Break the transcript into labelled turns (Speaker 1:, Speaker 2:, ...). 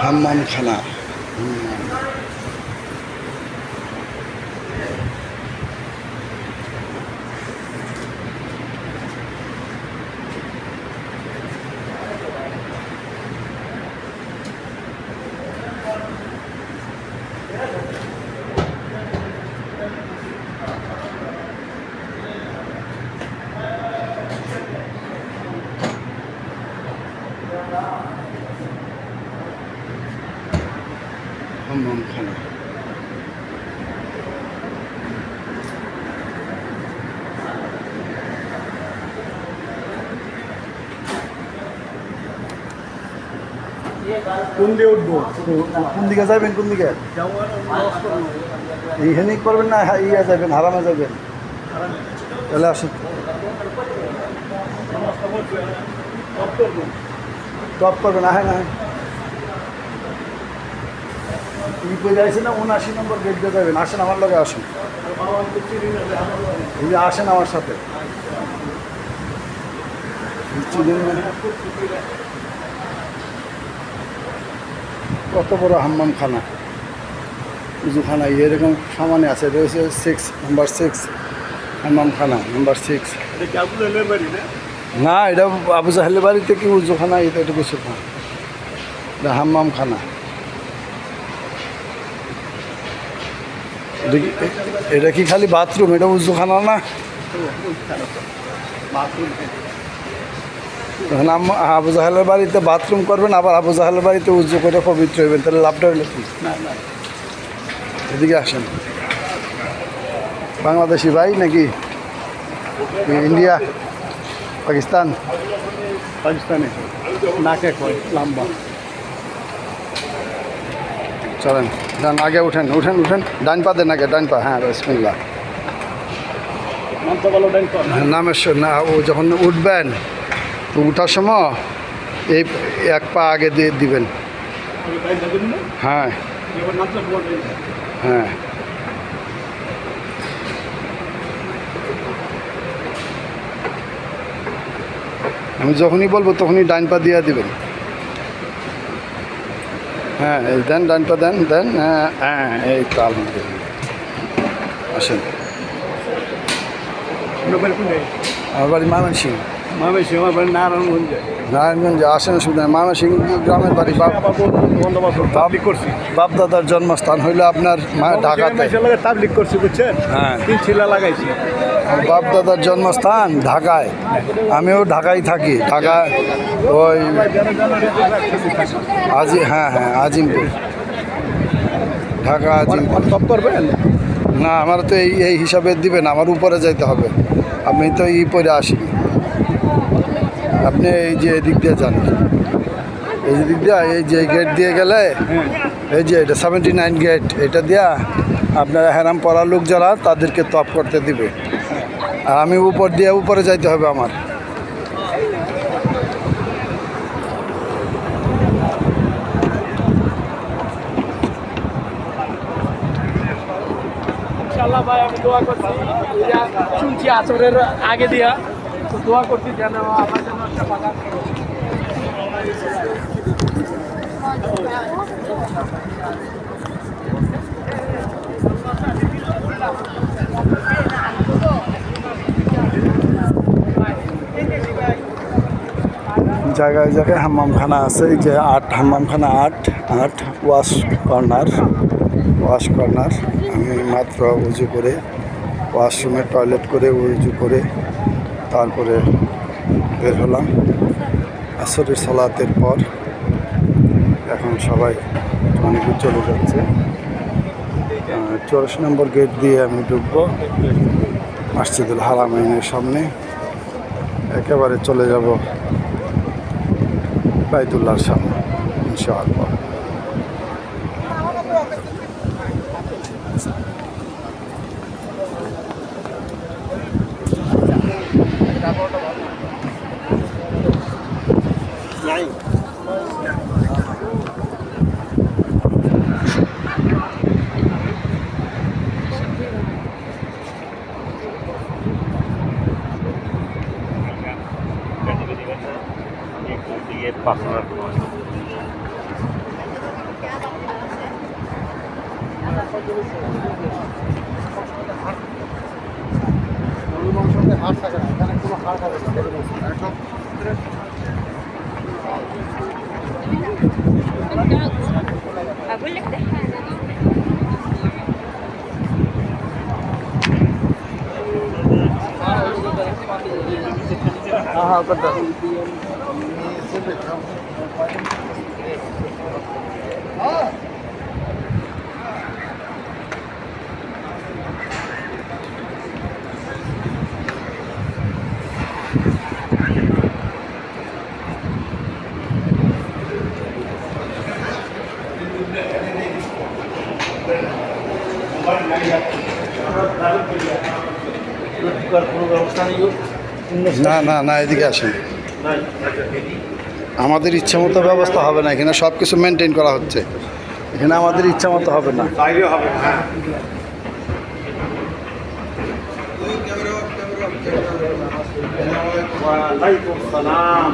Speaker 1: হাম্মামখানা। হাম্মামখানা। কোন দিয়ে উঠবো? কোন দিকে যাবেন? কোন দিকে এইখানে করবেন না ইয়া যাবেন, হারামে যাবেন? তাহলে আসুন, টপ করবেন। হ্যাঁ না তুমি কই যাইছি না 79 নম্বর গেট দিয়ে যাবেন। আসেন আমার লগে, আসুন, এই যে আসেন আমার সাথে। কত বড় হাম্মামখানা, উজুখানা এরকম সামনে আছে। রয়েছে 6 নাম্বার 6 হাম্মামখানা, নাম্বার 6। না, এটা আবু জাহেলের বাড়িতে কি উজুখানা? এটা কিছু না, এটা হাম্মামখানা। এটা কি খালি বাথরুম? এটা উজুখানা না? তখন আবু জাহেলের বাড়িতে বাথরুম করবেন, আবার আবু জাহেলের বাড়িতে উজু করে পবিত্র হইবেন, তাহলে লাভটা হইলে কি? এদিকে আসেন। বাংলাদেশি ভাই নাকি ইন্ডিয়া, পাকিস্তান? পাকিস্তানে নাকে কয় লম্বা। চলেন, ডান আগে উঠেন, উঠেন উঠেন, ডান পা দেন আগে, ডান পা। হ্যাঁ, বিসমিল্লাহ। নামেশ্বর না, ও যখন উঠবেন তো উঠার সময় এই এক পা আগে দিয়ে দিবেন। হ্যাঁ হ্যাঁ, আমি যখনই বলবো তখনই ডান পা দিয়ে দিবেন। হ্যাঁ, এই দেন, ডান পা দেন, দেন। হ্যাঁ হ্যাঁ, এই তো আলহামদুলিল্লাহ। আসেন। আমার বাড়ি ময়মনসিংহ।
Speaker 2: আমার বাড়ি নারায়ণগঞ্জে।
Speaker 1: নারায়ণগঞ্জে আসেন, অসুবিধা নেই। ময়মনসিংহ গ্রামের বাড়ি।
Speaker 2: তাবলিগ করছি,
Speaker 1: বাপ দাদার জন্মস্থান হইলো আপনার ঢাকাতে।
Speaker 2: তাবলিগ করছি, বুঝছেন?
Speaker 1: হ্যাঁ,
Speaker 2: 3 ছিলা লাগাইছি।
Speaker 1: বাপ দাদার জন্মস্থান ঢাকায়, আমিও ঢাকায় থাকি। ঢাকা ওই হ্যাঁ হ্যাঁ, আজিমপুর, ঢাকা আজিমপুর।
Speaker 2: টপ করবেন
Speaker 1: না, আমার তো এই হিসাবে দিবেন, আমার উপরে যাইতে হবে। আমি তো পরে আসি, আপনি এই যে এদিক দিয়ে যান, এই দিক দিয়ে, এই যে গেট দিয়ে গেলে, এই যে এটা 79 গেট, এটা দিয়া আপনারা হেরাম পড়ার লোক যারা তাদেরকে তপ করতে দিবে। আর আমি উপর দিয়ে উপরে যাইতে হবে আমার।
Speaker 2: ইনশাআল্লাহ ভাই, আমি দোয়া করছি, শুনছি আসরের আগে দিয়া, তো দোয়া করছি যেন আমার জন্য একটা বাগান।
Speaker 1: জায়গায় জায়গায় হাম্মামখানা আছে। এই যে 8 হাম্মামখানা, 8 ওয়াশ কর্নার। আমি মাত্র উজু করে, ওয়াশরুমে টয়লেট করে, উজু করে তারপরে বের হলাম আসরের সালাতের পর। এখন সবাই অনেকে চলে যাচ্ছে। 84 নম্বর গেট দিয়ে আমি ঢুকবো মসজিদুল হারামাইনের সামনে, একেবারে চলে যাব বাইতুল্লাহর সামনে ইনশাআল্লাহ।
Speaker 2: গরুর মাংসতে হাড় থাকে না, এখানে কোনো হাড় থাকে না গরুর মাংস।
Speaker 3: أقول لك دحين
Speaker 2: হ্যাঁ হ্যাঁ করতে কোনো ব্যবস্থা নেই
Speaker 1: না না না, এদিকে আসেন। আমাদের ইচ্ছা মতো ব্যবস্থা হবে না, এখানে সব কিছু মেনটেন করা হচ্ছে। এখানে আমাদের ইচ্ছা মতো হবে না।
Speaker 4: বাইরে হবে হ্যাঁ ওয়ালাইকুম সালাম